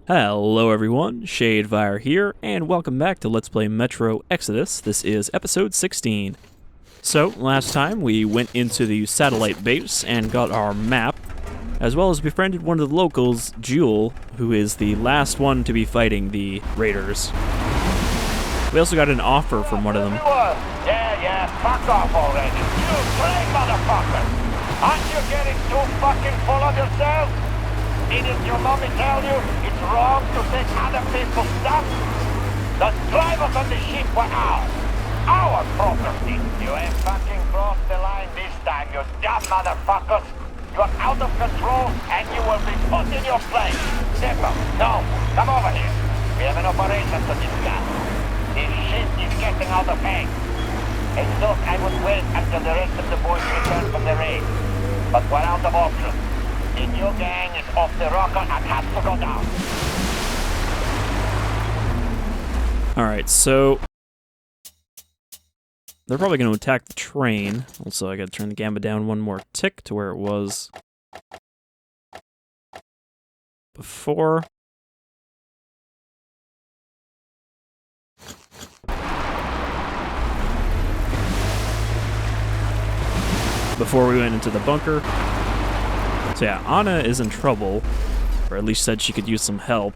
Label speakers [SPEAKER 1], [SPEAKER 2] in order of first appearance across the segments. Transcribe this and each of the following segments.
[SPEAKER 1] Hello everyone, Shadefire here, and welcome back to Let's Play Metro Exodus. This is episode 16. So, last time we went into the satellite base and got our map, as well as befriended one of the locals, Jewel, who is the last one to be fighting the raiders. We also got an offer from one of them.
[SPEAKER 2] Yeah, fuck off already. You train motherfucker! Aren't you getting too fucking full of yourself? Didn't your mommy tell you it's wrong to take other people's stuff? The drivers on the ship were ours. Our property. You ain't fucking crossed the line this time, you dumb motherfuckers. You're out of control and you will be put in your place. Simple. No, come over here. We have an operation to discuss. This ship is getting out of hand. And look, I would wait until the rest of the boys return from the raid. But we're out of options. The new gang is off the rocker and has to go down.
[SPEAKER 1] Alright, so they're probably going to attack the train. Also, I got to turn the gamma down one more tick to where it was before. Before we went into the bunker. So yeah, Anna is in trouble, or at least said she could use some help.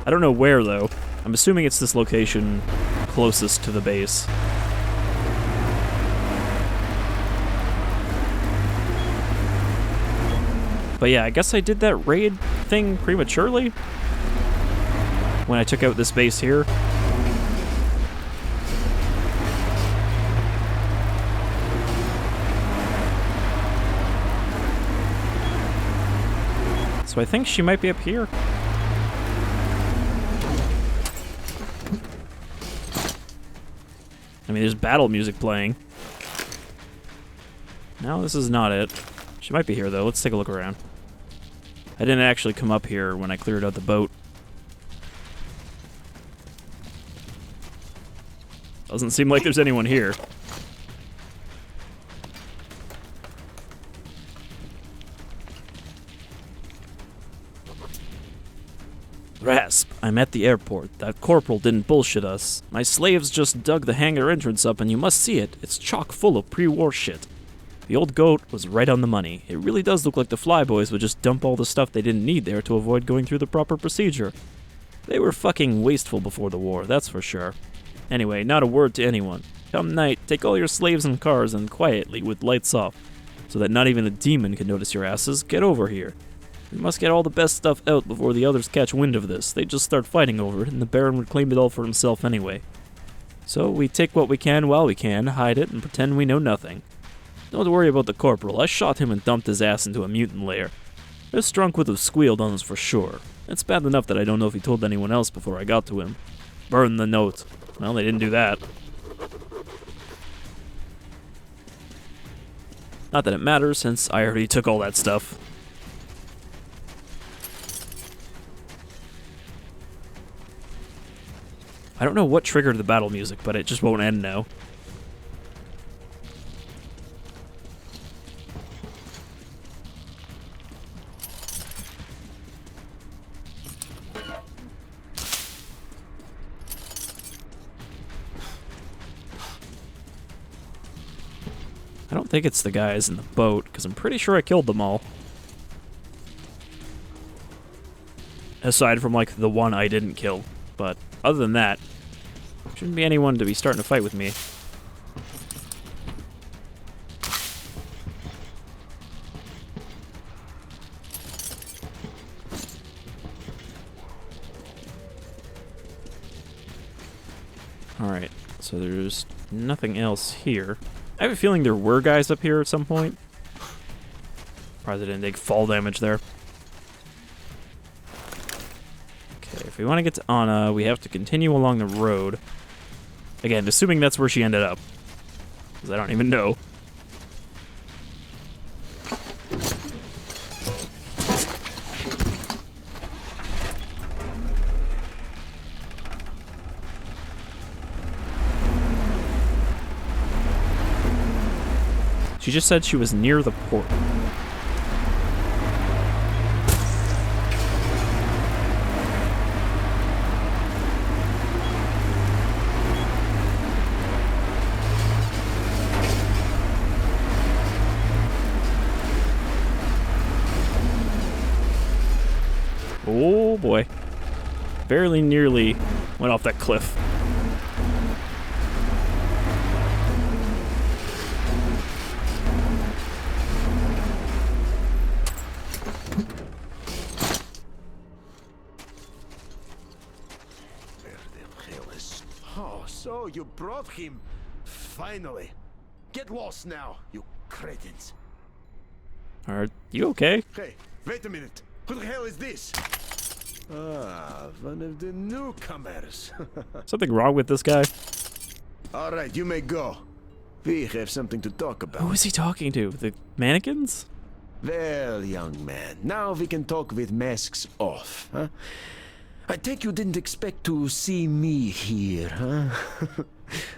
[SPEAKER 1] I don't know where, though. I'm assuming it's this location closest to the base. But yeah, I guess I did that raid thing prematurely when I took out this base here. So I think she might be up here. I mean, there's battle music playing. No, this is not it. She might be here, though. Let's take a look around. I didn't actually come up here when I cleared out the boat. Doesn't seem like there's anyone here. Rasp, I'm at the airport. That corporal didn't bullshit us. My slaves just dug the hangar entrance up and you must see it. It's chock full of pre-war shit. The old goat was right on the money. It really does look like the flyboys would just dump all the stuff they didn't need there to avoid going through the proper procedure. They were fucking wasteful before the war, that's for sure. Anyway, not a word to anyone. Come night, take all your slaves and cars and quietly, with lights off, so that not even a demon can notice your asses, get over here. We must get all the best stuff out before the others catch wind of this. They'd just start fighting over it, and the Baron would claim it all for himself anyway. So we take what we can while we can, hide it, and pretend we know nothing. Don't worry about the corporal. I shot him and dumped his ass into a mutant lair. This drunk would have squealed on us for sure. It's bad enough that I don't know if he told anyone else before I got to him. Burn the note. Well, they didn't do that. Not that it matters, since I already took all that stuff. I don't know what triggered the battle music, but it just won't end now. I don't think it's the guys in the boat, because I'm pretty sure I killed them all. Aside from, like, the one I didn't kill. But other than that, shouldn't be anyone to be starting to fight with me. Alright, so there's nothing else here. I have a feeling there were guys up here at some point. Probably didn't take fall damage there. If we want to get to Anna, we have to continue along the road. Again, assuming that's where she ended up. Because I don't even know. She just said she was near the port. Oh boy. Barely nearly went off that cliff.
[SPEAKER 3] Oh, so you brought him. Finally. Get lost now, you cretins.
[SPEAKER 1] Are you okay?
[SPEAKER 3] Hey, wait a minute. Who the hell is this? Ah, one of the newcomers.
[SPEAKER 1] Something wrong with this guy?
[SPEAKER 3] All right, you may go. We have something to talk about.
[SPEAKER 1] Who is he talking to? The mannequins?
[SPEAKER 3] Well, young man, now we can talk with masks off, huh? I take you didn't expect to see me here, huh?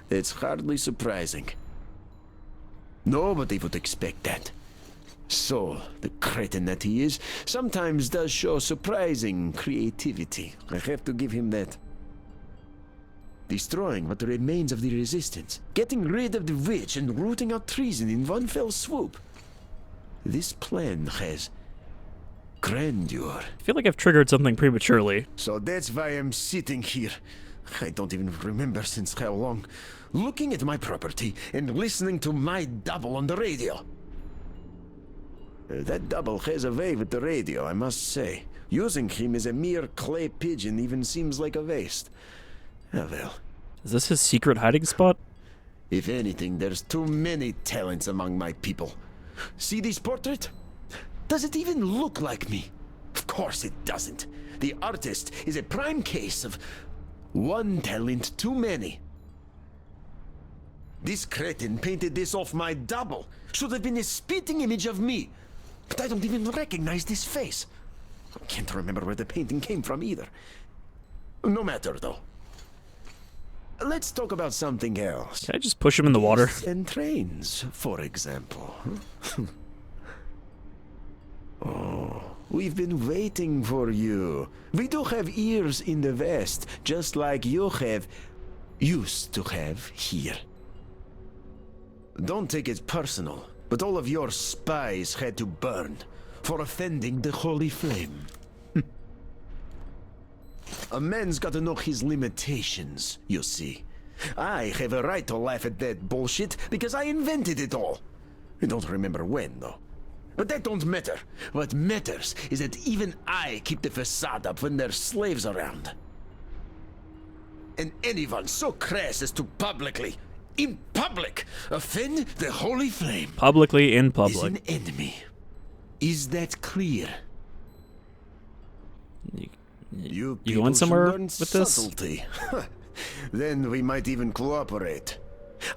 [SPEAKER 3] That's hardly surprising. Nobody would expect that. So, the cretin that he is, sometimes does show surprising creativity. I have to give him that. Destroying what remains of the resistance, getting rid of the witch and rooting out treason in one fell swoop. This plan has grandeur.
[SPEAKER 1] I feel like I've triggered something prematurely.
[SPEAKER 3] So that's why I'm sitting here. I don't even remember since how long. Looking at my property and listening to my double on the radio. That double has a way with the radio, I must say. Using him as a mere clay pigeon even seems like a waste. Ah well.
[SPEAKER 1] Is this his secret hiding spot?
[SPEAKER 3] If anything, there's too many talents among my people. See this portrait? Does it even look like me? Of course it doesn't. The artist is a prime case of one talent too many. This cretin painted this off my double. Should have been a spitting image of me. But I don't even recognize this face. I can't remember where the painting came from either. No matter though. Let's talk about something else.
[SPEAKER 1] Can I just push him in the water?
[SPEAKER 3] And trains, for example. Oh, we've been waiting for you. We do have ears in the West, just like you have, used to have here. Don't take it personal, but all of your spies had to burn for offending the Holy Flame. A man's got to know his limitations, you see. I have a right to laugh at that bullshit because I invented it all. I don't remember when, though. But that don't matter. What matters is that even I keep the facade up when there's slaves around. And anyone so crass as to publicly, in public, offend the Holy Flame
[SPEAKER 1] Publicly in
[SPEAKER 3] is
[SPEAKER 1] public.
[SPEAKER 3] an enemy. Is that clear? You
[SPEAKER 1] You going
[SPEAKER 3] people should
[SPEAKER 1] somewhere
[SPEAKER 3] learn
[SPEAKER 1] with this?
[SPEAKER 3] subtlety. Then we might even cooperate.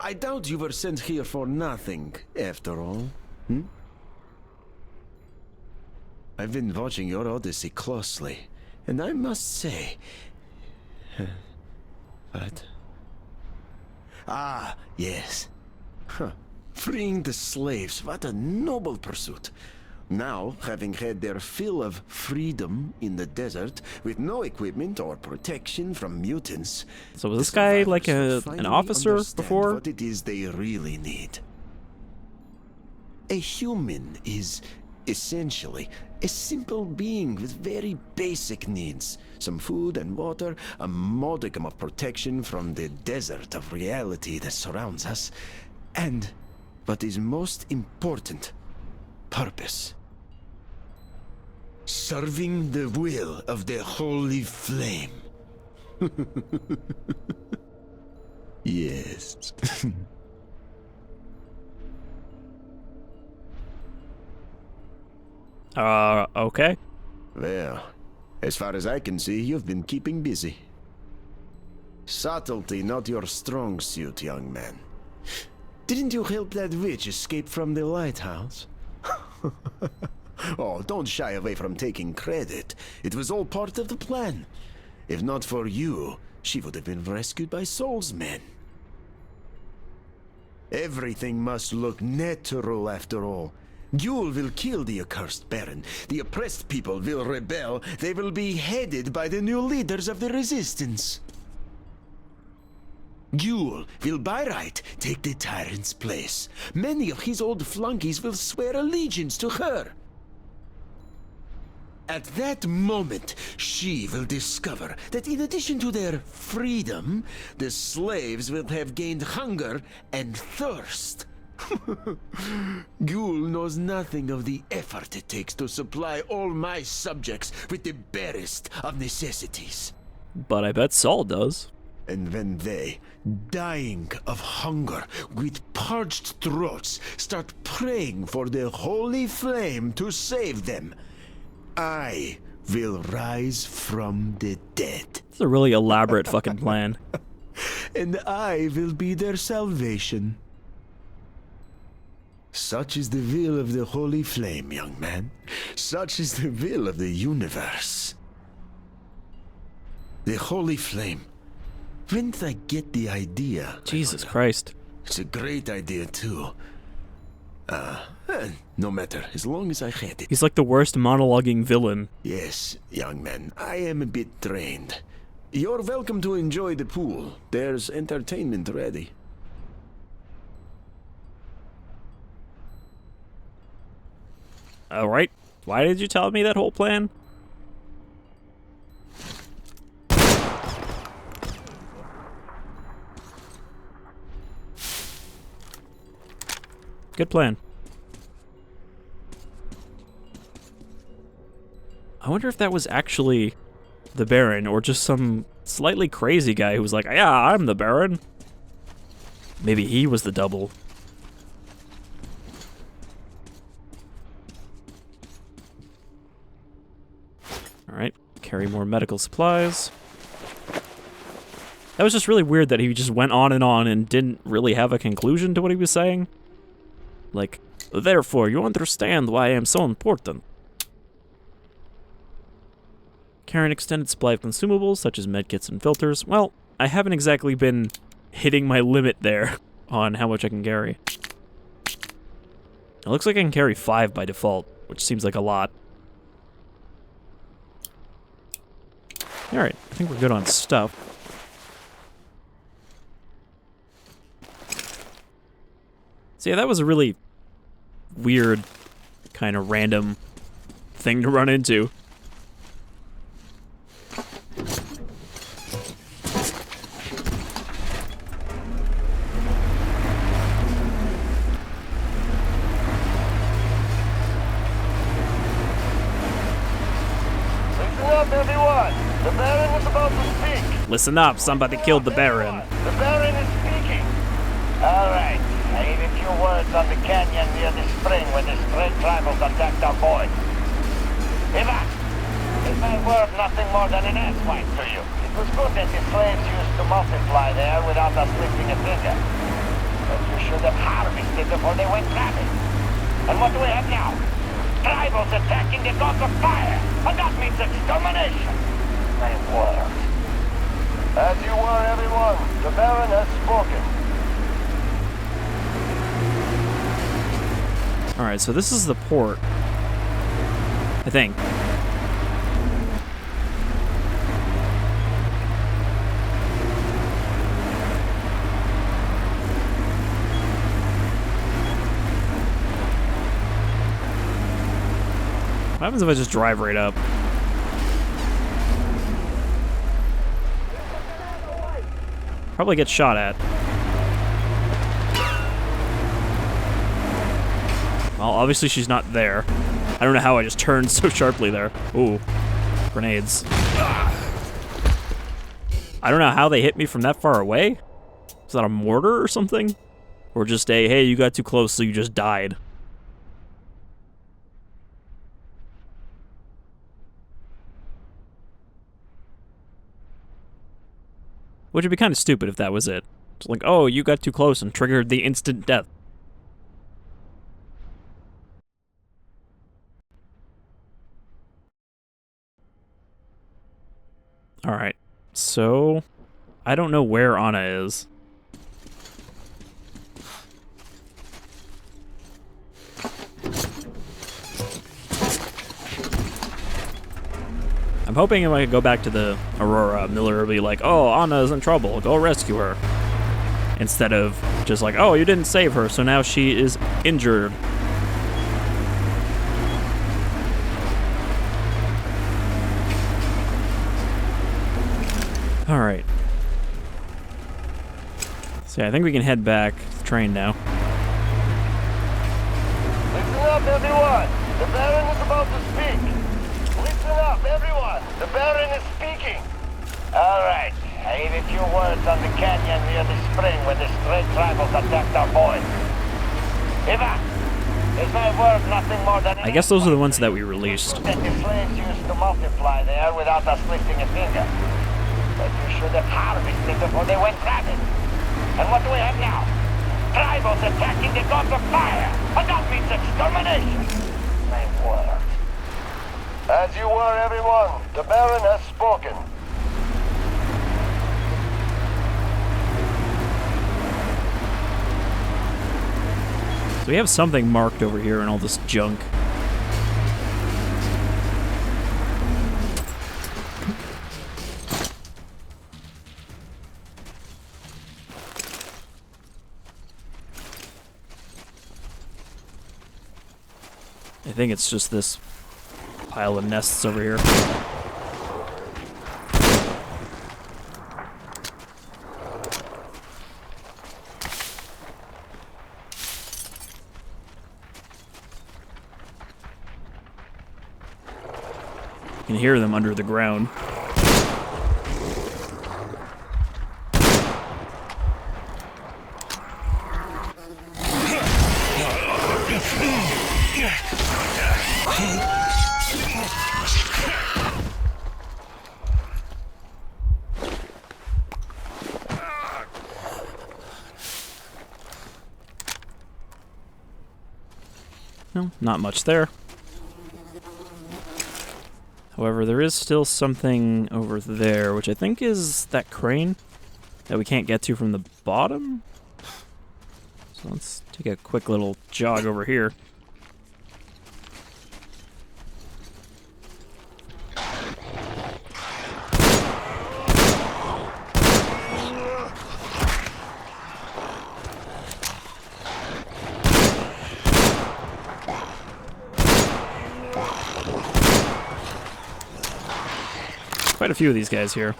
[SPEAKER 3] I doubt you were sent here for nothing, after all. I've been watching your odyssey closely, and I must say... What? Ah, yes. Freeing the slaves, what a noble pursuit. Now, having had their fill of freedom in the desert, with no equipment or protection from mutants...
[SPEAKER 1] So was
[SPEAKER 3] the
[SPEAKER 1] this guy like
[SPEAKER 3] survivors will
[SPEAKER 1] an
[SPEAKER 3] finally
[SPEAKER 1] officer
[SPEAKER 3] understand
[SPEAKER 1] before?
[SPEAKER 3] what it is they really need. A human is essentially a simple being with very basic needs. Some food and water, a modicum of protection from the desert of reality that surrounds us, and, what is most important, purpose. Serving the will of the Holy Flame. Yes.
[SPEAKER 1] Okay.
[SPEAKER 3] Well, as far as I can see, you've been keeping busy. Subtlety not your strong suit, young man. Didn't you help that witch escape from the lighthouse? Oh, don't shy away from taking credit. It was all part of the plan. If not for you, she would have been rescued by Soul's men. Everything must look natural after all. Yule will kill the accursed Baron. The oppressed people will rebel. They will be headed by the new leaders of the resistance. Yule will by right take the tyrant's place. Many of his old flunkies will swear allegiance to her. At that moment, she will discover that in addition to their freedom, the slaves will have gained hunger and thirst. Ghoul knows nothing of the effort it takes to supply all my subjects with the barest of necessities.
[SPEAKER 1] But I bet Saul does.
[SPEAKER 3] And when they, dying of hunger, with parched throats, start praying for the holy flame to save them, I will rise from the dead.
[SPEAKER 1] It's a really elaborate fucking plan.
[SPEAKER 3] And I will be their salvation. Such is the will of the holy flame, young man. Such is the will of the universe. The holy flame. When did I get the idea?
[SPEAKER 1] Jesus Christ.
[SPEAKER 3] It's a great idea, too. No matter, as long as I had it.
[SPEAKER 1] He's like the worst monologuing villain.
[SPEAKER 3] Yes, young man, I am a bit drained. You're welcome to enjoy the pool. There's entertainment ready.
[SPEAKER 1] Alright, why did you tell me that whole plan? Good plan. I wonder if that was actually the Baron, or just some slightly crazy guy who was like, yeah, I'm the Baron. Maybe he was the double. Alright, carry more medical supplies. That was just really weird that he just went on and didn't really have a conclusion to what he was saying. Like, therefore, you understand why I am so important. Carry an extended supply of consumables, such as medkits and filters. Well, I haven't exactly been hitting my limit there on how much I can carry. It looks like I can carry 5 by default, which seems like a lot. Alright, I think we're good on stuff. So yeah, that was a really weird, kind of random thing to run into.
[SPEAKER 2] The Baron is about to speak.
[SPEAKER 1] Listen up, somebody killed the Baron.
[SPEAKER 2] The Baron is speaking. All right. I need a few words on the canyon near the spring where the stray tribals attacked our boy. Eva, it may worth nothing more than an asswipe to you. It was good that the slaves used to multiply there without us lifting a finger. But you should have harvested before they went rabid. And what do we have now? Tribals attacking the gods of fire. And that means extermination. My word. As you were, everyone, the Baron has spoken.
[SPEAKER 1] Alright, so this is the port. I think. What happens if I just drive right up? Probably get shot at. Well, obviously she's not there. I don't know how I just turned so sharply there. Ooh. Grenades. I don't know how they hit me from that far away. Is that a mortar or something? Or just a, hey, you got too close, so you just died. Which would be kind of stupid if that was it. It's like, oh, you got too close and triggered the instant death. Alright, so I don't know where Anna is. I'm hoping if I could go back to the Aurora, Miller will be like, oh, Anna's in trouble, go rescue her. Instead of just like, oh, you didn't save her, so now she is injured. Alright. So yeah, I think we can head back to the train now.
[SPEAKER 2] Listen up, everyone. The Baron is about to speak. Listen up, everyone. The Baron is speaking. All right. I heard a few words on the canyon near the spring when the stray tribals attacked our boys. Eva, is my word nothing more than...
[SPEAKER 1] I guess those are the ones that we released.
[SPEAKER 2] ...that the slaves used to multiply there without us lifting a finger. But you should have harvested before they went rabid. And what do we have now? Tribals attacking the gods of fire! And that means extermination! My word. As you were, everyone, the Baron has spoken.
[SPEAKER 1] So we have something marked over here and all this junk. I think it's just this pile of nests over here. You can hear them under the ground. No, not much there. However, there is still something over there, which I think is that crane that we can't get to from the bottom. So let's take a quick little jog over here. Quite a few of these guys here.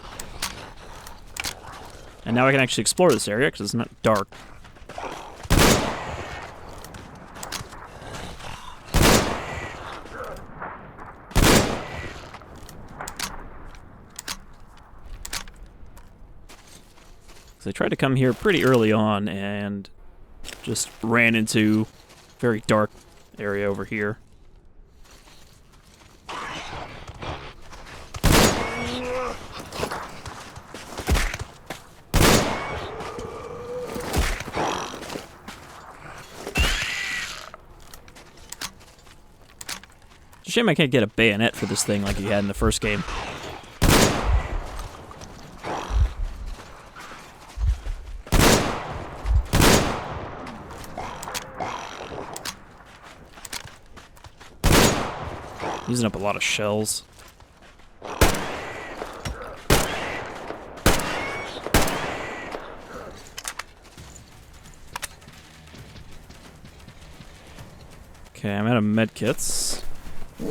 [SPEAKER 1] And now I can actually explore this area because it's not dark. Because I tried to come here pretty early on and just ran into a very dark area over here. It's a shame I can't get a bayonet for this thing like you had in the first game. Using up a lot of shells. Okay, I'm out of medkits.
[SPEAKER 4] Be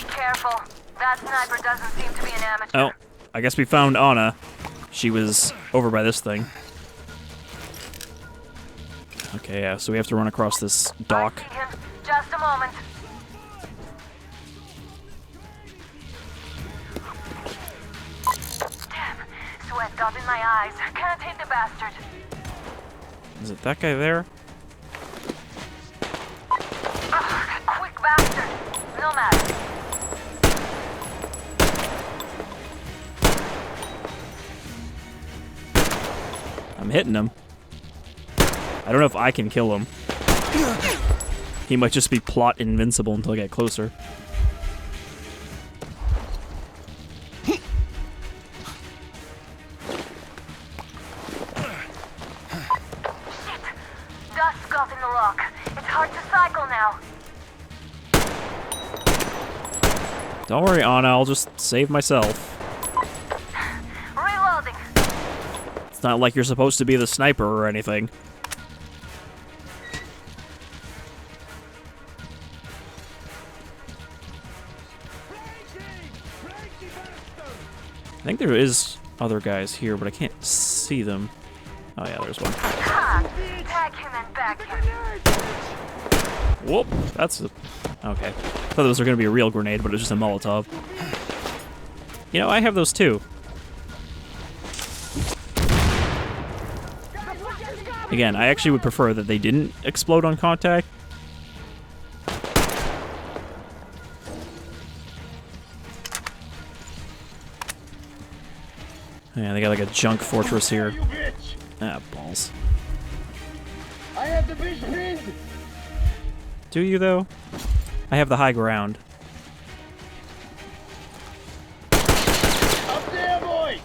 [SPEAKER 4] careful. That sniper doesn't seem to be an amateur.
[SPEAKER 1] Oh, I guess we found Anna. She was over by this thing. Okay, yeah, so we have to run across this dock.
[SPEAKER 4] I see him. Just a moment. Damn, sweat got in my eyes. Can't hit the bastard.
[SPEAKER 1] Is it that guy there?
[SPEAKER 4] Ugh, quick bastard. No matter.
[SPEAKER 1] I'm hitting him. I don't know if I can kill him. He might just be plot invincible until I get closer.
[SPEAKER 4] Shit. Dust got in the lock. It's hard to cycle now.
[SPEAKER 1] Don't worry, Anna, I'll just save myself.
[SPEAKER 4] Reloading.
[SPEAKER 1] It's not like you're supposed to be the sniper or anything. think there is other guys here, but I can't see them. Oh yeah, there's one.
[SPEAKER 4] Ha! Tag him and back him.
[SPEAKER 1] Whoop! That's a... Okay. Thought those were going to be a real grenade, but it was just a Molotov. You know, I have those too. Again, I actually would prefer that they didn't explode on contact. Yeah, they got like a junk fortress here. Ah, balls.
[SPEAKER 2] I have the fish pinned.
[SPEAKER 1] Do you, though? I have the high ground.
[SPEAKER 2] Up there, boy.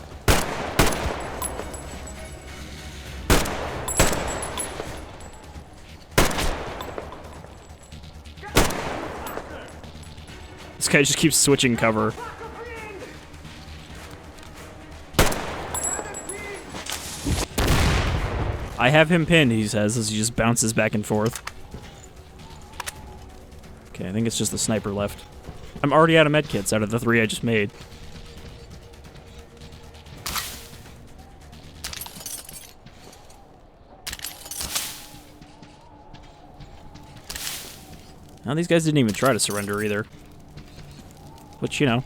[SPEAKER 1] This guy just keeps switching cover. I have him pinned, he says, as he just bounces back and forth. Okay, I think it's just the sniper left. I'm already out of medkits out of the 3 I just made. Now these guys didn't even try to surrender either. Which, you know,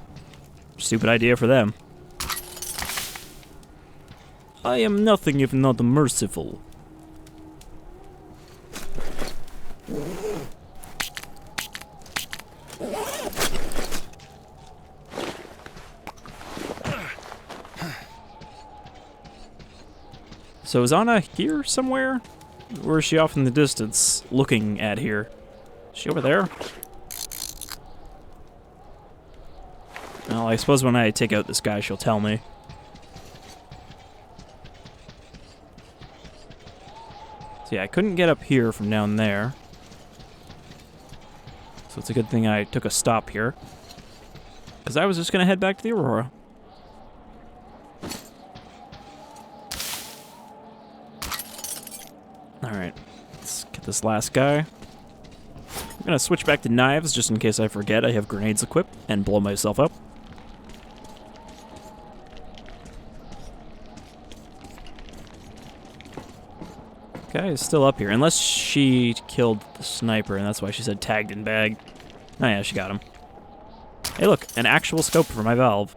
[SPEAKER 1] stupid idea for them. I am nothing if not merciful. So is Anna here somewhere? Or is she off in the distance, looking at here? Is she over there? Well, I suppose when I take out this guy, she'll tell me. So yeah, I couldn't get up here from down there. So it's a good thing I took a stop here. Because I was just going to head back to the Aurora. Alright, let's get this last guy. I'm going to switch back to knives just in case I forget I have grenades equipped and blow myself up. Guy is still up here, unless she killed the sniper, and that's why she said tagged and bagged. Oh yeah, she got him. Hey look, an actual scope for my valve.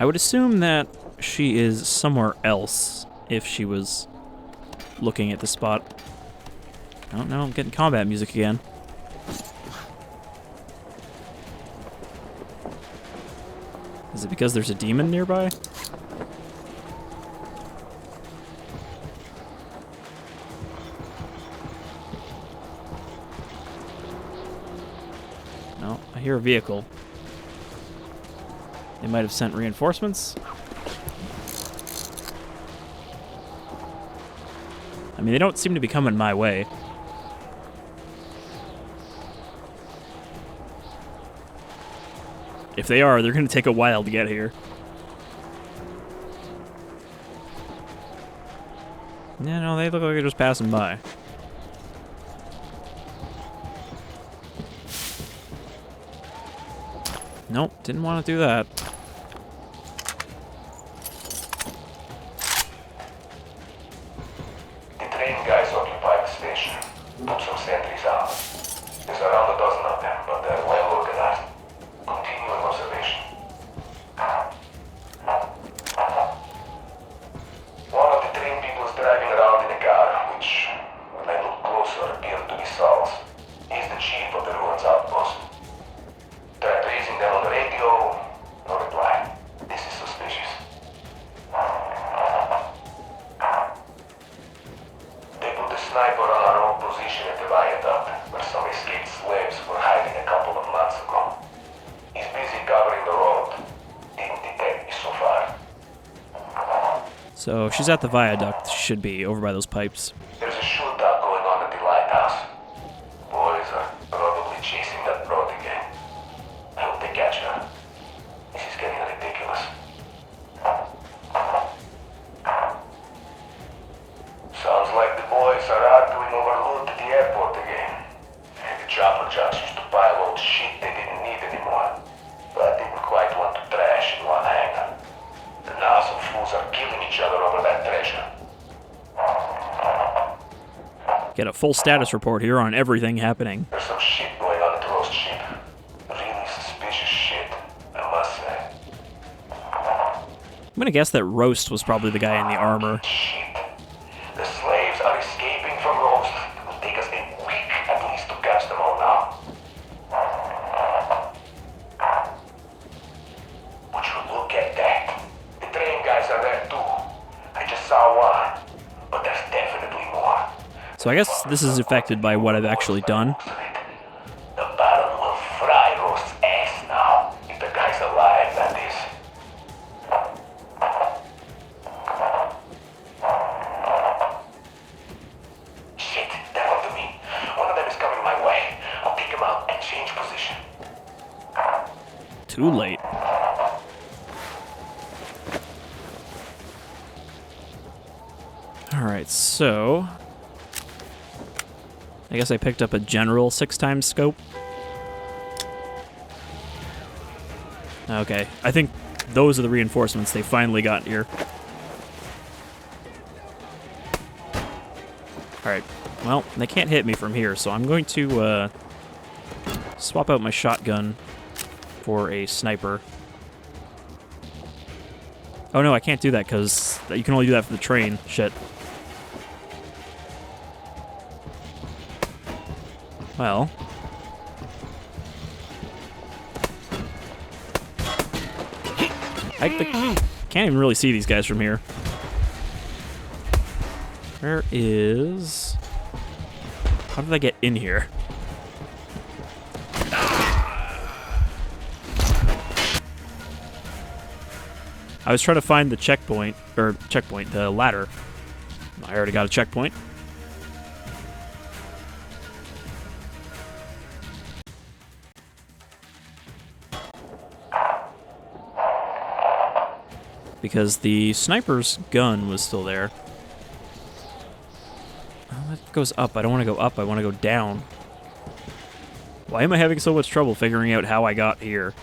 [SPEAKER 1] I would assume that she is somewhere else if she was looking at the spot. Oh no, I'm getting combat music again. Is it because there's a demon nearby? No, I hear a vehicle. They might have sent reinforcements. I mean, they don't seem to be coming my way. If they are, they're going to take a while to get here. Yeah, no, they look like they're just passing by. Nope, didn't want to do that.
[SPEAKER 2] The train guys occupy the station. Put some sentries out. There's around a dozen of them, but they're well organized. Continuing observation. One of the train people is driving around in a car, which, when I look closer, appeared to be Saul's. He's the chief of the ruins outpost. Tried raising them on the radio, no reply. This is suspicious. They put the sniper on our own position at the viaduct, where some escaped slaves were hiding a couple of months ago. He's busy covering the road. Didn't detect me so far.
[SPEAKER 1] So she's at the viaduct, should be over by those pipes.
[SPEAKER 2] There's a shootout going on at the lighthouse. Boys are probably chasing that broad again. I hope they catch her. This is getting ridiculous. Sounds like the boys are arguing over loot at the airport again. lumber trucks used to pile old shit they didn't need anymore, but didn't quite want to trash in one hangar. And now some fools are killing each other over that treasure.
[SPEAKER 1] Get a full status report here on everything happening.
[SPEAKER 2] There's some shit going on at the roast ship. Really suspicious shit, I must say.
[SPEAKER 1] I'm gonna guess that Roast was probably the guy in the armor.
[SPEAKER 2] Shit. The slaves are escaping from Roast. It will take us a week at least to catch them all now. Would you look at that? The train guys are there too. I just saw one, but there's definitely more.
[SPEAKER 1] So I guess this is affected by what I've actually done.
[SPEAKER 2] The Baron will fry Roast's ass now, if the guy's alive, that is. Shit, they're onto me. One of them is coming my way. I'll pick him out and change position.
[SPEAKER 1] Too late. Alright, so I guess I picked up a general 6x scope. Okay, I think those are the reinforcements they finally got here. Alright, well, they can't hit me from here, so I'm going to swap out my shotgun for a sniper. Oh no, I can't do that because you can only do that for the train. Shit. Well. I can't even really see these guys from here. Where is... How did I get in here? I was trying to find the checkpoint, the ladder. I already got a checkpoint. Because the sniper's gun was still there. Oh, that goes up. I don't want to go up. I want to go down. Why am I having so much trouble figuring out how I got here?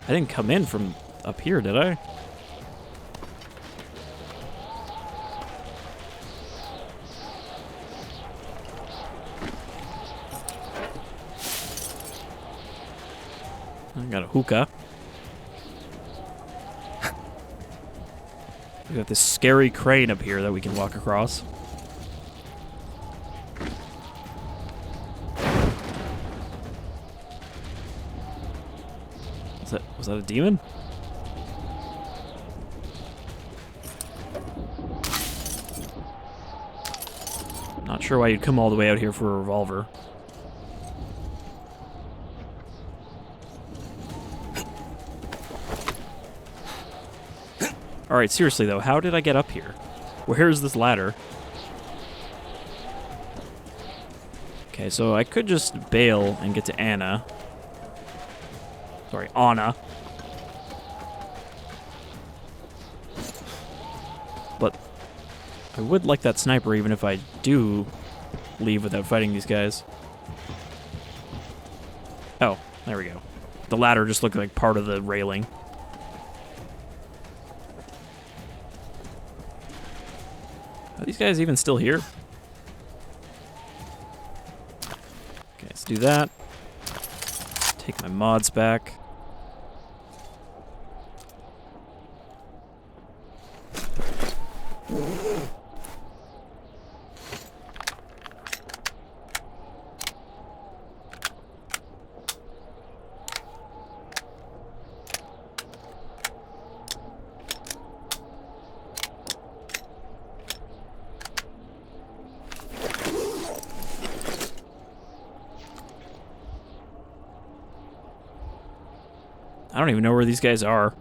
[SPEAKER 1] I didn't come in from up here, did I? I got a hookah. We got this scary crane up here that we can walk across. Was that a demon? Not sure why you'd come all the way out here for a revolver. Alright, seriously though, how did I get up here? Where's this ladder? Okay, so I could just bail and get to Anna. Sorry, Anna. But I would like that sniper even if I do leave without fighting these guys. Oh, there we go. The ladder just looked like part of the railing. Are these guys even still here? Okay, let's do that. Take my mods back. I don't even know where these guys are.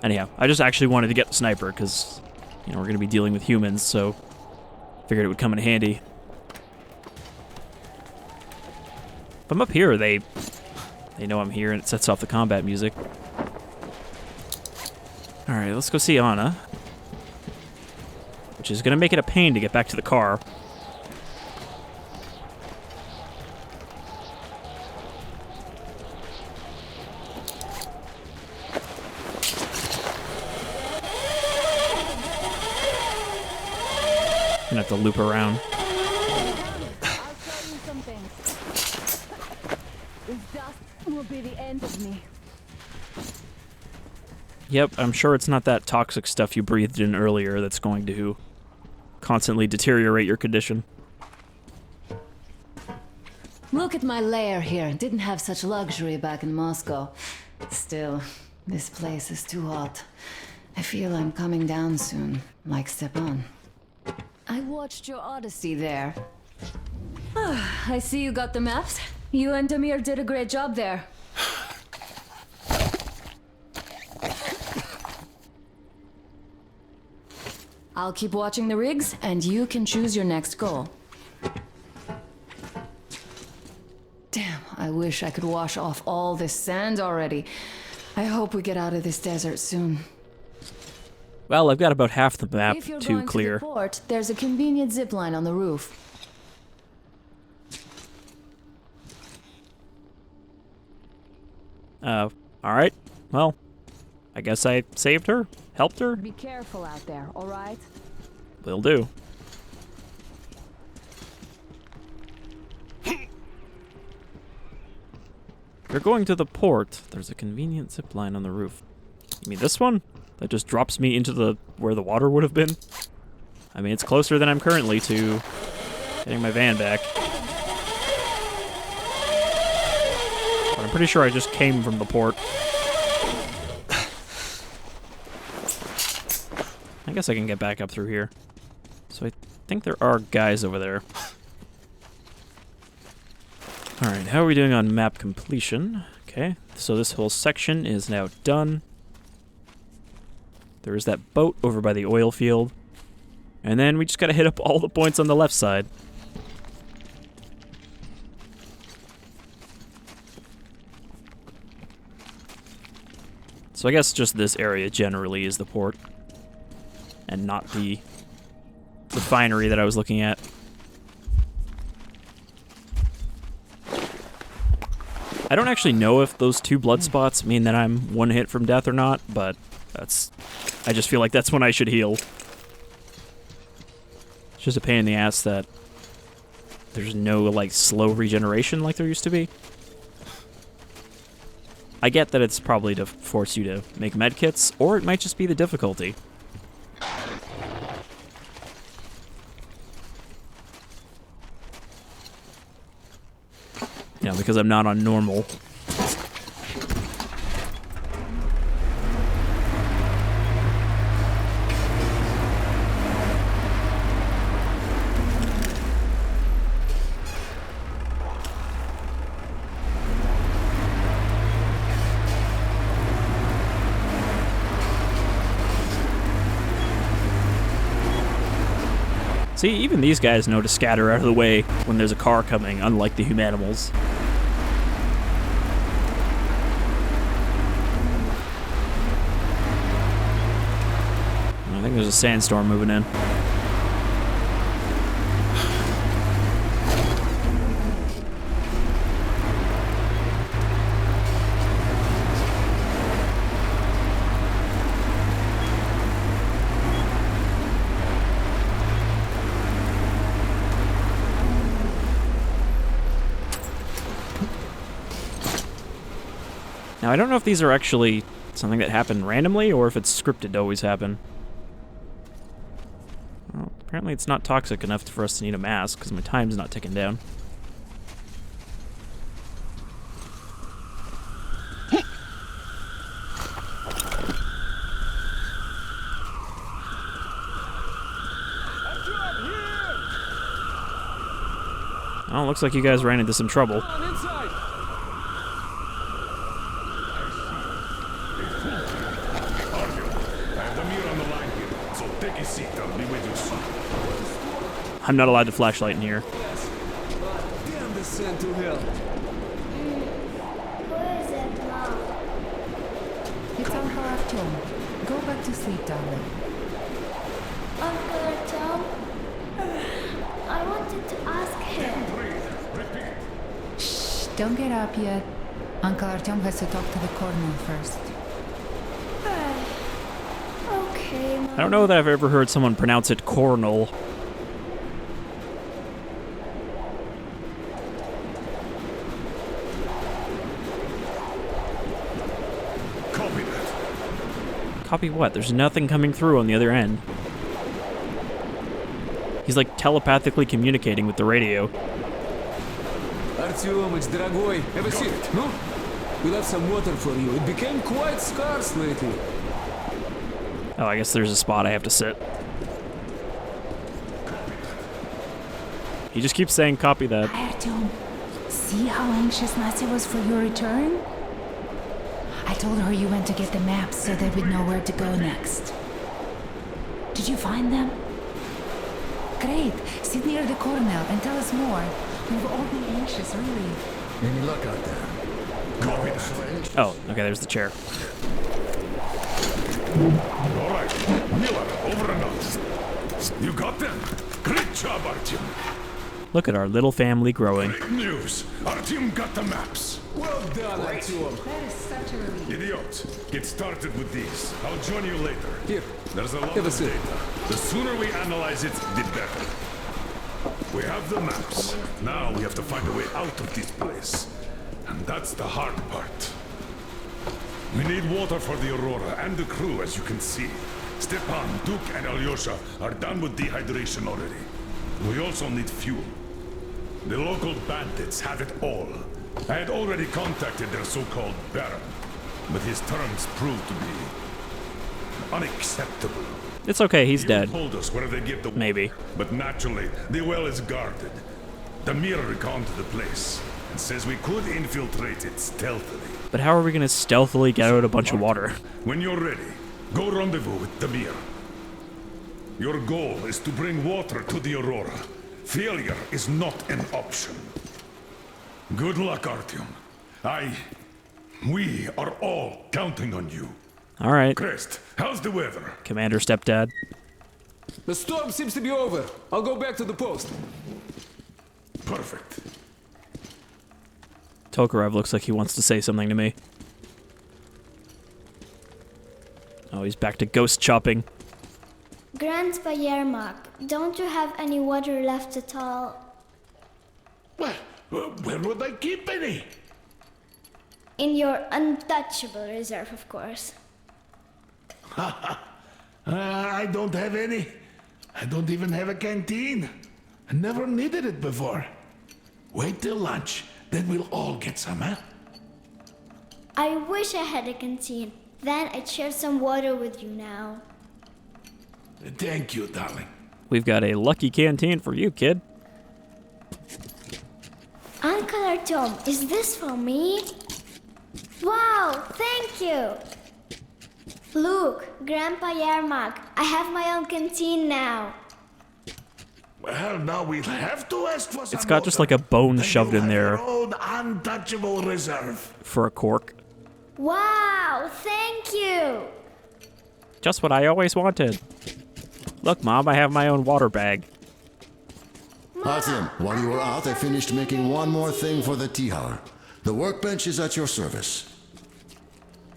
[SPEAKER 1] Anyhow, I just actually wanted to get the sniper because, you know, we're going to be dealing with humans, so figured it would come in handy. If I'm up here, they know I'm here and it sets off the combat music. Alright, let's go see Anna. which is going to make it a pain to get back to the car. Gonna have to loop around.
[SPEAKER 5] I'll show you some things. This dust will be the end of me.
[SPEAKER 1] Yep, I'm sure it's not that toxic stuff you breathed in earlier that's going to constantly deteriorate your condition.
[SPEAKER 6] Look at my lair here. Didn't have such luxury back in Moscow. Still, this place is too hot. I feel I'm coming down soon, like Stepan. I watched your Odyssey there. I see you got the maps. You and Damir did a great job there. I'll keep watching the rigs, and you can choose your next goal. Damn, I wish I could wash off all this sand already. I hope we get out of this desert soon.
[SPEAKER 1] Well, I've got about half the map
[SPEAKER 6] If you're
[SPEAKER 1] to
[SPEAKER 6] going
[SPEAKER 1] clear.
[SPEAKER 6] to the port, there's a convenient zip line on the roof.
[SPEAKER 1] Alright. Well, I guess I saved her? Helped her?
[SPEAKER 5] Be careful out there, all right?
[SPEAKER 1] Will do. If you're going to the port, there's a convenient zip line on the roof. You mean this one? That just drops me into where the water would have been? I mean, it's closer than I'm currently to getting my van back. But I'm pretty sure I just came from the port. I guess I can get back up through here. So I think there are guys over there. Alright, how are we doing on map completion? Okay, so this whole section is now done. There is that boat over by the oil field. And then we just gotta hit up all the points on the left side. So I guess just this area generally is the port. And not the refinery that I was looking at. I don't actually know if those 2 blood spots mean that I'm 1 hit from death or not, but I just feel like that's when I should heal. It's just a pain in the ass that there's no, like, slow regeneration like there used to be. I get that it's probably to force you to make medkits, or it might just be the difficulty. You know, because I'm not on normal. See, even these guys know to scatter out of the way when there's a car coming, unlike the humanimals. I think there's a sandstorm moving in. Now, I don't know if these are actually something that happened randomly or if it's scripted to always happen. Well, apparently it's not toxic enough for us to need a mask because my time's not ticking down. Oh, looks like you guys ran into some trouble. I'm not allowed to flashlight in here.
[SPEAKER 7] Damn the sand to hell.
[SPEAKER 4] Where is it, Mom?
[SPEAKER 5] It's on for Artyom. Go back to sleep, darling.
[SPEAKER 8] Uncle Artyom, I wanted to ask him.
[SPEAKER 9] Shh, don't get up yet. Uncle Artyom has to talk to the colonel first.
[SPEAKER 8] Okay, Mom.
[SPEAKER 1] I don't know that I've ever heard someone pronounce it cornel.
[SPEAKER 3] Copy that.
[SPEAKER 1] Copy what? There's nothing coming through on the other end. He's like telepathically communicating with the radio.
[SPEAKER 7] Artyomыч, дорогой, have a seat, no? We left some water for you. It became quite scarce lately.
[SPEAKER 1] Oh, I guess there's a spot I have to sit. He just keeps saying copy that.
[SPEAKER 9] Artyom, see how anxious Nasi was for your return? I told her you went to get the maps so that we'd know where to go next. Did you find them? Great. Sit near the colonel and tell us more. We've all been anxious, really.
[SPEAKER 3] Any luck out there? Copy that.
[SPEAKER 1] Oh, okay, there's the chair.
[SPEAKER 10] All right, Miller, over and out. You got them? Great job, Artyom.
[SPEAKER 1] Look at our little family growing.
[SPEAKER 10] Great news. Artyom got the maps.
[SPEAKER 7] Well done, Artyom.
[SPEAKER 9] That is such a relief.
[SPEAKER 10] Idiot, get started with these. I'll join you later.
[SPEAKER 7] Here,
[SPEAKER 10] There's a lot
[SPEAKER 7] have a
[SPEAKER 10] of
[SPEAKER 7] seat.
[SPEAKER 10] data. The sooner we analyze it, the better. We have the maps. Now we have to find a way out of this place. And that's the hard part. We need water for the Aurora and the crew, as you can see. Stepan, Duke, and Alyosha are done with dehydration already. We also need fuel. The local bandits have it all. I had already contacted their so-called Baron, but his terms proved to be unacceptable.
[SPEAKER 1] It's okay, he's
[SPEAKER 10] He
[SPEAKER 1] dead.
[SPEAKER 10] told us where they get the
[SPEAKER 1] Maybe.
[SPEAKER 10] water, but naturally, the well is guarded. The mirror gone to the place and says we could infiltrate it stealthily.
[SPEAKER 1] But how are we gonna stealthily get out a bunch of water?
[SPEAKER 10] When you're ready, go rendezvous with Damir. Your goal is to bring water to the Aurora. Failure is not an option. Good luck, Artyom. We are all counting on you.
[SPEAKER 1] All right,
[SPEAKER 10] Crest, how's the weather?
[SPEAKER 1] Commander Stepdad.
[SPEAKER 7] The storm seems to be over. I'll go back to the post.
[SPEAKER 10] Perfect.
[SPEAKER 1] Tokarev looks like he wants to say something to me. Oh, he's back to ghost chopping.
[SPEAKER 8] Grandpa Yermak, don't you have any water left at all?
[SPEAKER 10] Well, where would I keep any?
[SPEAKER 8] In your untouchable reserve, of course.
[SPEAKER 10] I don't have any. I don't even have a canteen. I never needed it before. Wait till lunch, then we'll all get some, huh?
[SPEAKER 8] I wish I had a canteen. Then I'd share some water with you now.
[SPEAKER 10] Thank you, darling.
[SPEAKER 1] We've got a lucky canteen for you, kid.
[SPEAKER 8] Uncle Artyom, is this for me? Wow, thank you! Look, Grandpa Yermak, I have my own canteen now.
[SPEAKER 10] Well, now we'll have to ask for some
[SPEAKER 1] It's got just
[SPEAKER 10] water.
[SPEAKER 1] like a bone
[SPEAKER 10] Then
[SPEAKER 1] shoved
[SPEAKER 10] you
[SPEAKER 1] in
[SPEAKER 10] have
[SPEAKER 1] there
[SPEAKER 10] your own untouchable reserve.
[SPEAKER 1] for a cork.
[SPEAKER 8] Wow, thank you!
[SPEAKER 1] Just what I always wanted. Look, Mom, I have my own water bag.
[SPEAKER 11] Artyom, while you were out, I finished making one more thing for the Tihar. The workbench is at your service.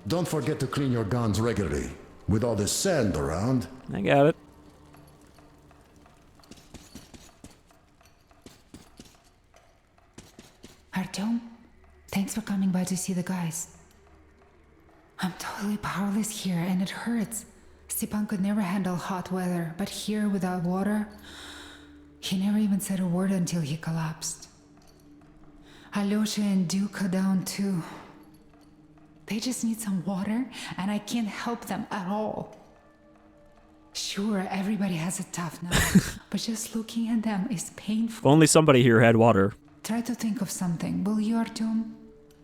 [SPEAKER 11] Don't forget to clean your guns regularly. With all this sand around.
[SPEAKER 1] I got it.
[SPEAKER 9] Artyom, thanks for coming by to see the guys. I'm totally powerless here and it hurts. Stepan could never handle hot weather, but here without water, he never even said a word until he collapsed. Alyosha and Duke are down too. They just need some water and I can't help them at all. Sure, everybody has it tough now, but just looking at them is
[SPEAKER 1] If
[SPEAKER 9] painful.
[SPEAKER 1] only somebody here had water.
[SPEAKER 9] Try to think of something, will you, Artyom?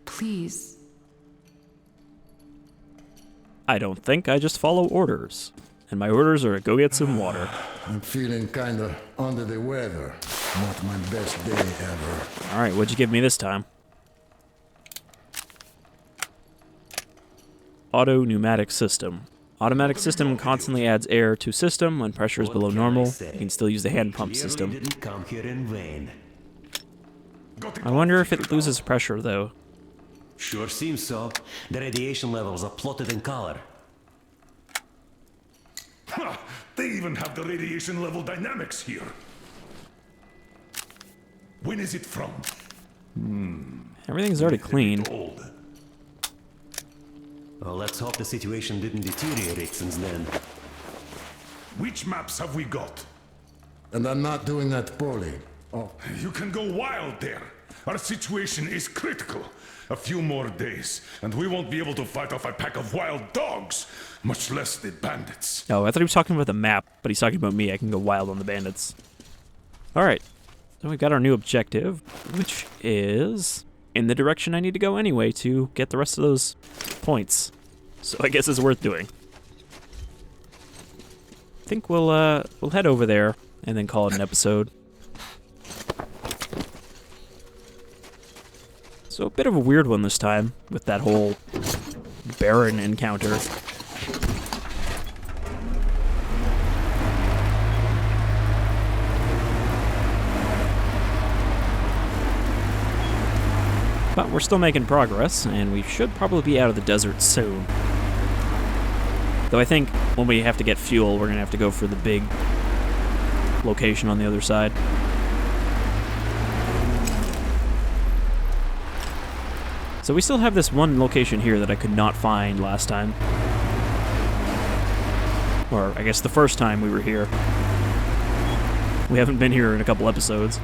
[SPEAKER 9] Please.
[SPEAKER 1] I don't think, I just follow orders. And my orders are to go get some water.
[SPEAKER 11] I'm feeling kinda under the weather. Not my best day ever.
[SPEAKER 1] Alright, what'd you give me this time? Auto pneumatic system. Automatic system constantly adds air to system when pressure is below normal. You can still use the hand pump system.
[SPEAKER 12] Didn't come here in vain.
[SPEAKER 1] I wonder if it loses pressure, though.
[SPEAKER 12] Sure seems so. The radiation levels are plotted in color.
[SPEAKER 10] Ha! They even have the radiation level dynamics here. When is it from?
[SPEAKER 1] Everything's already clean.
[SPEAKER 10] Old.
[SPEAKER 12] Well, let's hope the situation didn't deteriorate since then.
[SPEAKER 10] Which maps have we got?
[SPEAKER 11] And I'm not doing that poorly. Oh,
[SPEAKER 10] You can go wild there. Our situation is critical. A few more days, and we won't be able to fight off a pack of wild dogs, much less the bandits.
[SPEAKER 1] Oh, I thought he was talking about the map, but he's talking about me. I can go wild on the bandits. Alright, so we've got our new objective, which is in the direction I need to go anyway to get the rest of those points. So I guess it's worth doing. I think we'll head over there and then call it an episode. So a bit of a weird one this time with that whole Baron encounter. But we're still making progress, and we should probably be out of the desert soon. Though I think when we have to get fuel, we're going to have to go for the big location on the other side. So we still have this one location here that I could not find last time. Or, I guess the first time we were here. We haven't been here in a couple episodes.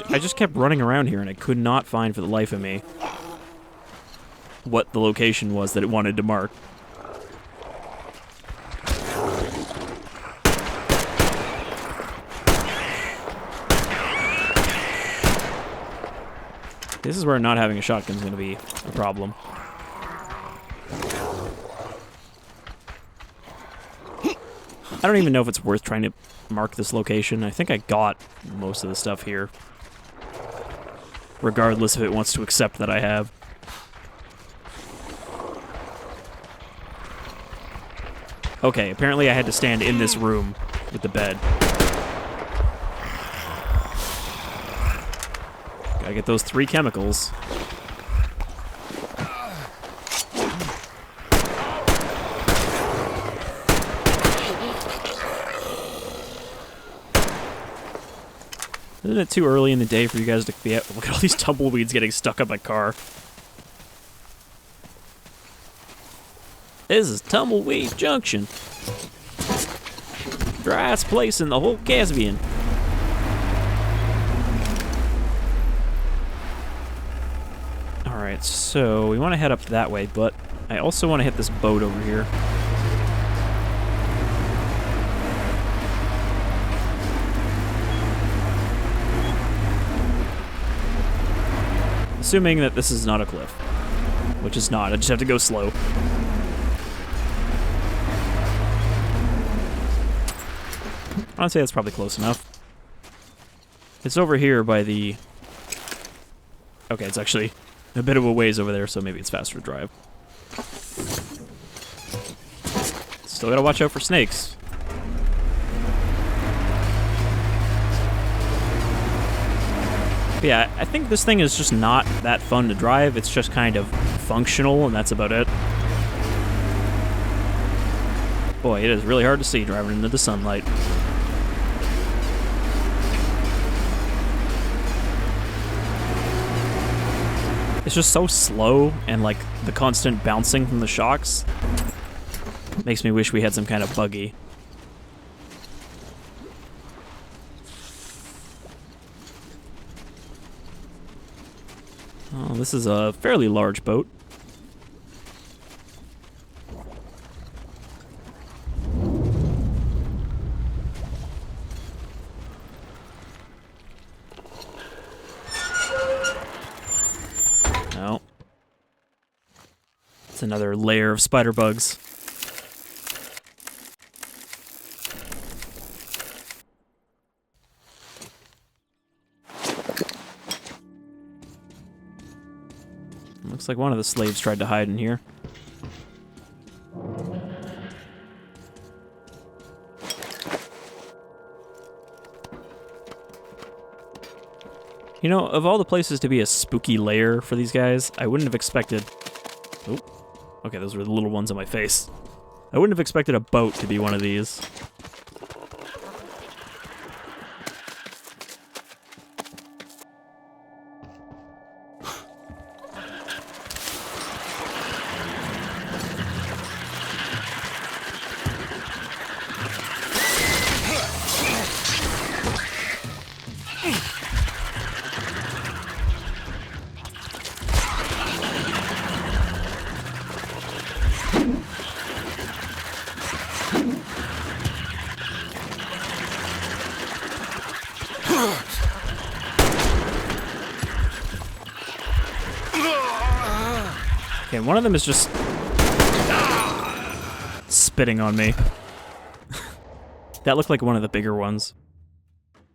[SPEAKER 1] I just kept running around here and I could not find for the life of me what the location was that it wanted to mark. This is where not having a shotgun is going to be a problem. I don't even know if it's worth trying to mark this location. I think I got most of the stuff here. Regardless if it wants to accept that I have. Okay, apparently I had to stand in this room with the bed. Gotta get those 3 chemicals. Isn't it too early in the day for you guys to be out? Look at all these tumbleweeds getting stuck on my car. This is Tumbleweed Junction. Driest place in the whole Caspian. Alright, so we want to head up that way, but I also want to hit this boat over here. Assuming that this is not a cliff. Which is not, I just have to go slow. I'd say that's probably close enough. It's over here by the... Okay, it's actually a bit of a ways over there, so maybe it's faster to drive. Still gotta watch out for snakes. But yeah, I think this thing is just not that fun to drive. It's just kind of functional, and that's about it. Boy, it is really hard to see driving into the sunlight. It's just so slow, and like the constant bouncing from the shocks makes me wish we had some kind of buggy. Oh, this is a fairly large boat. another layer of spider bugs. Looks like one of the slaves tried to hide in here. You know, of all the places to be a spooky lair for these guys, I wouldn't have expected... Oh, okay, those were the little ones on my face. I wouldn't have expected a boat to be one of these. Okay, one of them is just spitting on me. That looked like one of the bigger ones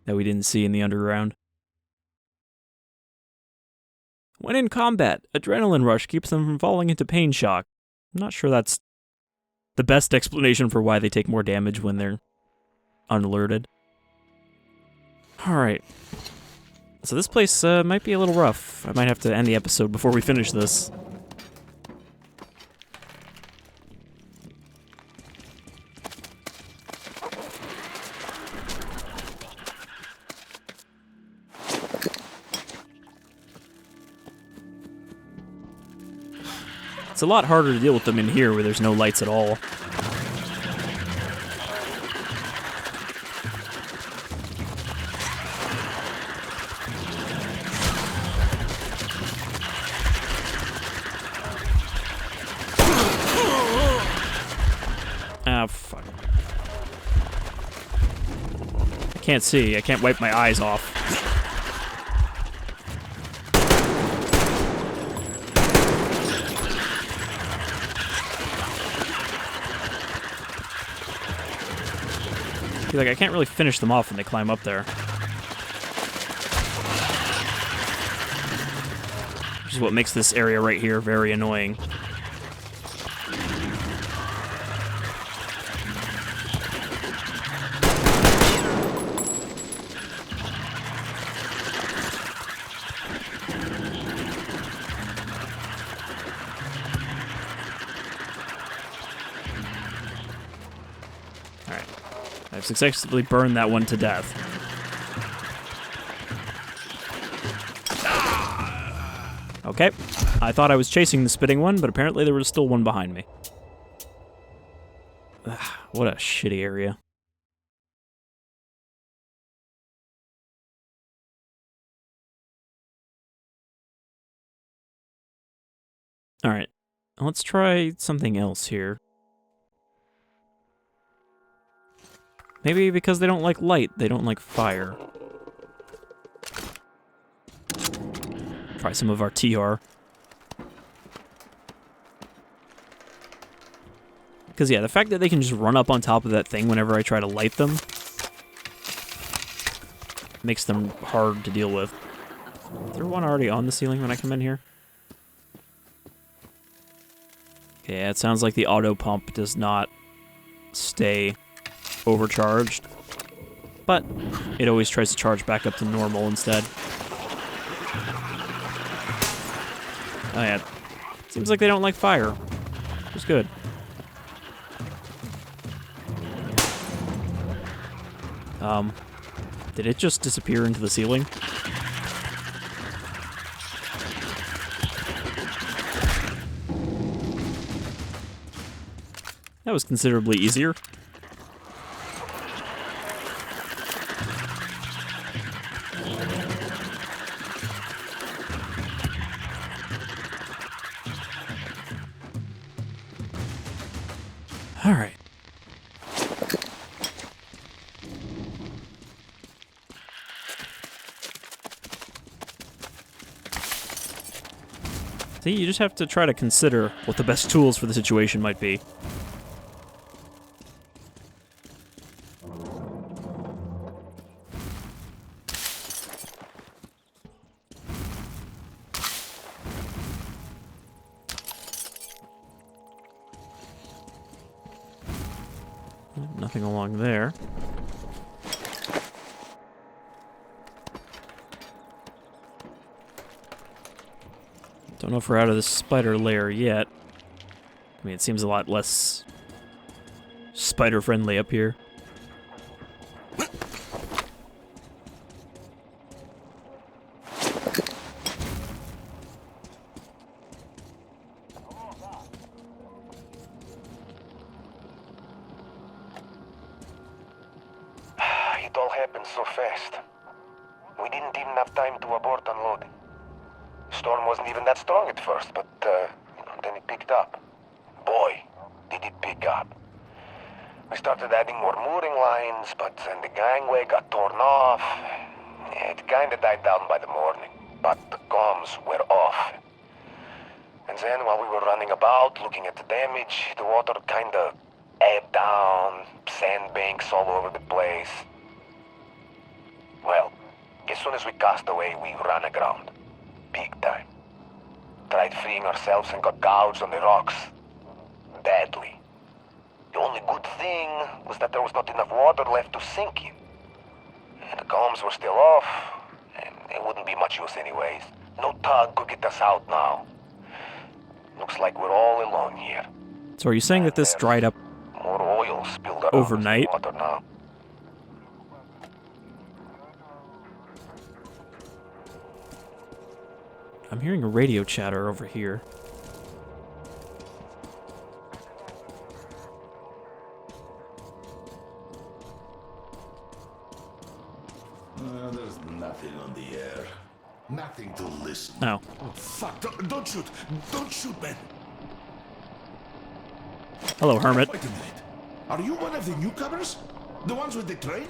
[SPEAKER 1] that we didn't see in the underground. When in combat, adrenaline rush keeps them from falling into pain shock. I'm not sure that's the best explanation for why they take more damage when they're unalerted. Alright. So this place might be a little rough. I might have to end the episode before we finish this. It's a lot harder to deal with them in here where there's no lights at all. Ah, fuck. I can't see. I can't wipe my eyes off. Like, I can't really finish them off when they climb up there. Which is what makes this area right here very annoying. I've successfully burned that one to death. Okay, I thought I was chasing the spitting one, but apparently there was still one behind me. Ugh, what a shitty area. Alright, let's try something else here. Maybe because they don't like light, they don't like fire. Try some of our TR. Because, yeah, the fact that they can just run up on top of that thing whenever I try to light them makes them hard to deal with. Is there one already on the ceiling when I come in here? Okay, yeah, it sounds like the auto pump does not stay overcharged, but it always tries to charge back up to normal instead. Oh yeah, seems like they don't like fire, which is good. Did it just disappear into the ceiling? That was considerably easier. All right. See, you just have to try to consider what the best tools for the situation might be. Nothing along there. Don't know if we're out of this spider lair yet. I mean, it seems a lot less spider-friendly up here.
[SPEAKER 2] It all happened so fast. We didn't even have time to abort unloading. Storm wasn't even that strong at first, but then it picked up. Boy, did it pick up. We started adding more mooring lines, but then the gangway got torn off. It kinda died down by the morning, but the comms were off. And then while we were running about, looking at the damage, the water kinda ebbed down, sandbanks all over the place. Well, as soon as we cast away, we ran aground. Big time. Tried freeing ourselves and got gouged on the rocks. Badly. The only good thing was that there was not enough water left to sink in. And the comms were still off, and it wouldn't be much use anyways. No tug could get us out now. Looks like we're all alone here.
[SPEAKER 1] So are you saying that this dried up
[SPEAKER 2] more oil spilled out
[SPEAKER 1] overnight?
[SPEAKER 2] Water now.
[SPEAKER 1] I'm hearing a radio chatter over here.
[SPEAKER 10] There's nothing on the air. Nothing to listen.
[SPEAKER 1] No.
[SPEAKER 10] Oh, fuck. Don't shoot. Don't shoot, man.
[SPEAKER 1] Hello, Hermit.
[SPEAKER 10] Wait a minute. Are you one of the newcomers? The ones with the train?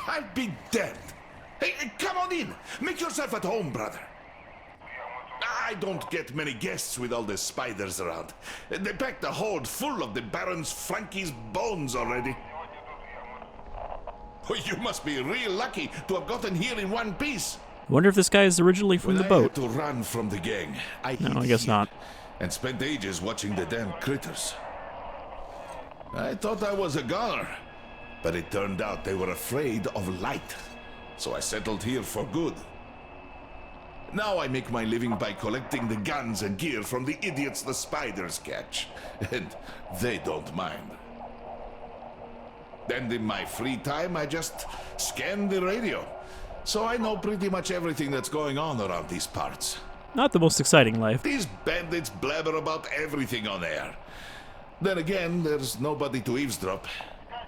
[SPEAKER 10] I'd be dead. Hey, come on in. Make yourself at home, brother. I don't get many guests with all the spiders around. They packed the hold full of the Baron's Frankie's bones already. Oh, you must be real lucky to have gotten here in one piece.
[SPEAKER 1] I wonder if this guy is originally from the boat.
[SPEAKER 10] I had to run from the gang.
[SPEAKER 1] No, I guess not.
[SPEAKER 10] And spent ages watching the damn critters. I thought I was a goner, but it turned out they were afraid of light. So I settled here for good. Now I make my living by collecting the guns and gear from the idiots the spiders catch. And they don't mind. And in my free time, I just scan the radio. So I know pretty much everything that's going on around these parts.
[SPEAKER 1] Not the most exciting life.
[SPEAKER 10] These bandits blabber about everything on air. Then again, there's nobody to eavesdrop.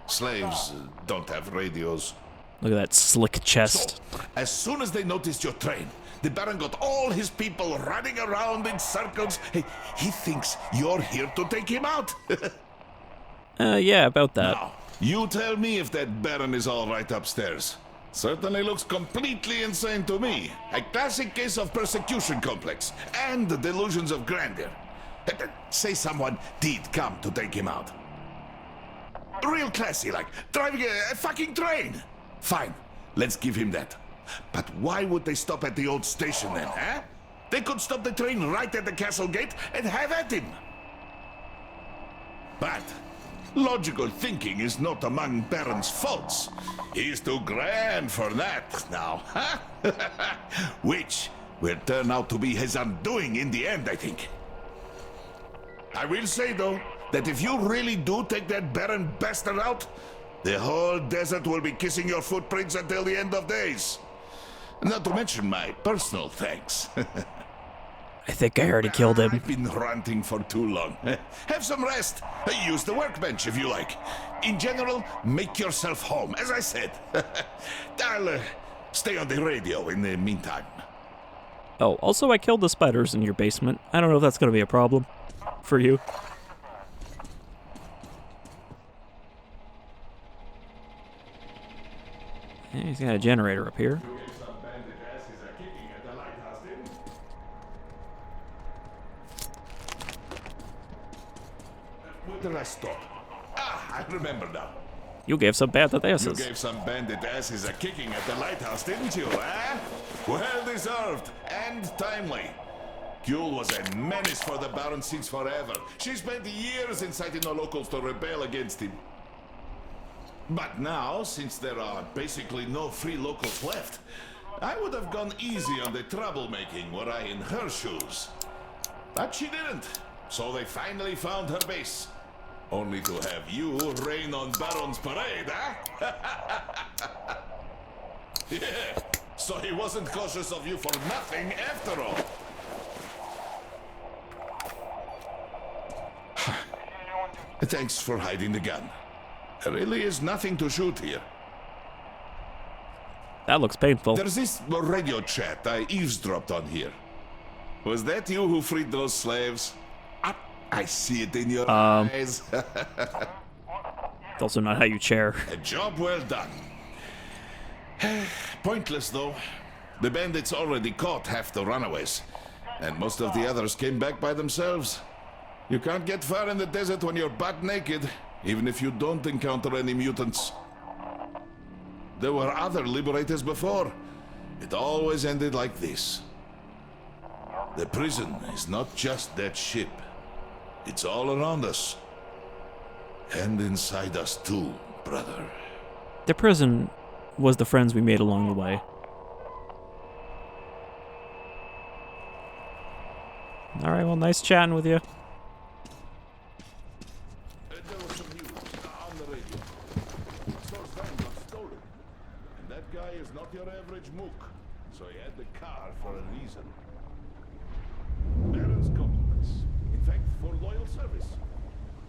[SPEAKER 10] Slaves don't have radios.
[SPEAKER 1] Look at that slick chest.
[SPEAKER 10] So, as soon as they noticed your train, the Baron got all his people running around in circles. Hey, he thinks you're here to take him out.
[SPEAKER 1] Yeah, about that.
[SPEAKER 10] Now, you tell me if that Baron is all right upstairs. Certainly looks completely insane to me. A classic case of persecution complex and the delusions of grandeur. Say someone did come to take him out. Real classy, like driving a fucking train. Fine, let's give him that. But why would they stop at the old station then, huh? They could stop the train right at the castle gate and have at him. But logical thinking is not among Baron's faults. He's too grand for that now, huh? Which will turn out to be his undoing in the end, I think. I will say, though, that if you really do take that Baron bastard out, the whole desert will be kissing your footprints until the end of days. Not to mention my personal thanks.
[SPEAKER 1] I think I already killed him.
[SPEAKER 10] I've been ranting for too long. Have some rest. Use the workbench if you like. In general, make yourself home, as I said. I'll stay on the radio in the meantime.
[SPEAKER 1] Oh, also I killed the spiders in your basement. I don't know if that's going to be a problem for you. Yeah, he's got a generator up here.
[SPEAKER 10] last stop? Ah, I remember now.
[SPEAKER 1] You gave some bandit
[SPEAKER 10] You
[SPEAKER 1] asses.
[SPEAKER 10] gave some bandit asses a kicking at the lighthouse, didn't you, eh? Well deserved and timely. Gule was a menace for the Baron since forever. She spent years inciting the locals to rebel against him. But now, since there are basically no free locals left, I would have gone easy on the troublemaking were I in her shoes. But she didn't, so they finally found her base. Only to have you rain on Baron's parade, huh? Yeah, so he wasn't cautious of you for nothing after all. Thanks for hiding the gun. There really is nothing to shoot here.
[SPEAKER 1] That looks painful.
[SPEAKER 10] There's this radio chat I eavesdropped on here. Was that you who freed those slaves? I see it in your eyes.
[SPEAKER 1] It's also not how you chair.
[SPEAKER 10] A job well done. Pointless, though. The bandits already caught half the runaways, and most of the others came back by themselves. You can't get far in the desert when you're butt naked, even if you don't encounter any mutants. There were other liberators before. It always ended like this. The prison is not just that ship. It's all around us. And inside us too, brother.
[SPEAKER 1] The prison was the friends we made along the way. Alright, well, nice chatting with you.
[SPEAKER 10] There was some news on the radio. Source van got stolen. And that guy is not your average mook. So he had the car for a reason. Baron's compliments. In fact, for loyal service.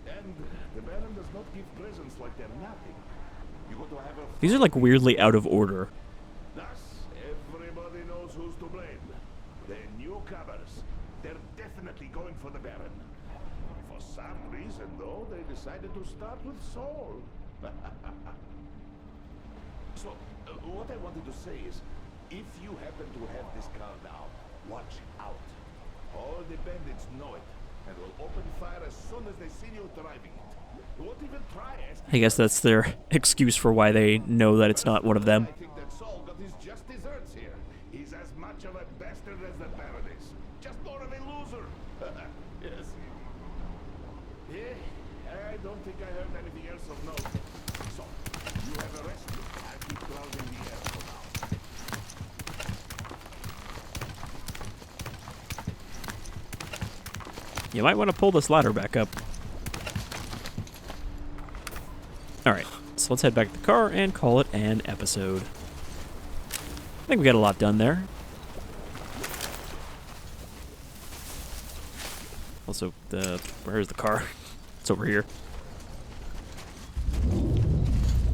[SPEAKER 10] And the Baron does not give presents like they're nothing. You got to have a...
[SPEAKER 1] These are like weirdly out of order.
[SPEAKER 10] Thus, everybody knows who's to blame. The newcomers. They're definitely going for the Baron. For some reason, though, they decided to start with Saul. So, what I wanted to say is, if you happen to have this car now, watch out. All the bandits know it, and will open fire as soon as they see you driving it. Won't even try asking.
[SPEAKER 1] I guess that's their excuse for why they know that it's not one of them.
[SPEAKER 10] I think that Saul got his just desserts here. He's as much of a bastard as the Baron is. Just more of a loser. Yes. Yeah, I don't think I heard anything else of note. So, you have a rest. I'll keep clouding the air for now.
[SPEAKER 1] You might want to pull this ladder back up. Alright, so let's head back to the car and call it an episode. I think we got a lot done there. Also, where's the car? It's over here.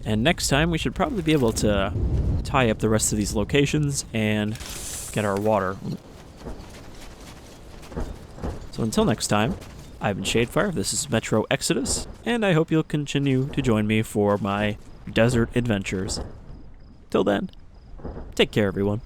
[SPEAKER 1] And next time, we should probably be able to tie up the rest of these locations and get our water. So until next time, I've been Shadefire, this is Metro Exodus, and I hope you'll continue to join me for my desert adventures. Till then, take care everyone.